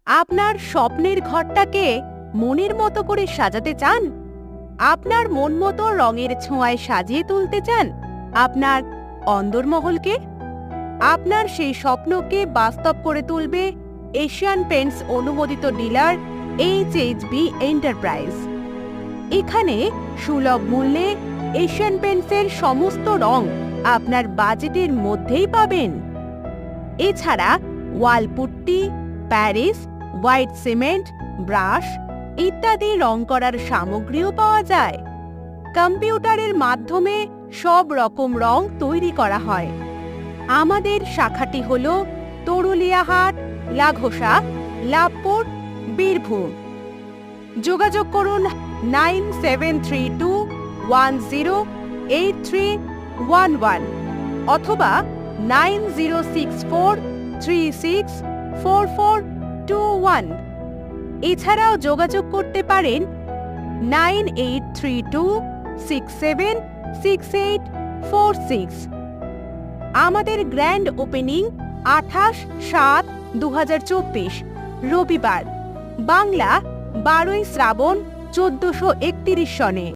আপনার স্বপ্নের ঘরটাকে মনের মতো করে সাজাতে চান? আপনার মন মতো রঙের ছোঁয়ায় সাজিয়ে তুলতে চান আপনার অন্দরমহলকে? আপনার সেই স্বপ্নকে বাস্তব করে তুলবে এশিয়ান পেইন্টস অনুমোদিত ডিলার এইচএইচবি এন্টারপ্রাইজ। এখানে সুলভ মূল্যে এশিয়ান পেইন্টসের সমস্ত রং আপনার বাজেটের মধ্যেই পাবেন। এছাড়া wall putty, Paris, white cement, brush ইত্যাদি রং করার সামগ্রীও পাওয়া যায়। কম্পিউটারের মাধ্যমে সব রকম রং তৈরি করা হয়। আমাদের শাখাটি হল তরুলিয়াহাট, লাঘোষা, লাভপুর, বীরভূম। যোগাযোগ করুন 9732108311 অথবা 9064364421। এছাড়াও যোগাযোগ করতে পারেন 9832676846। আমাদের গ্র্যান্ড ওপেনিং 28/7/2024 রবিবার, বাংলা 12ই শ্রাবণ 1431 সনে।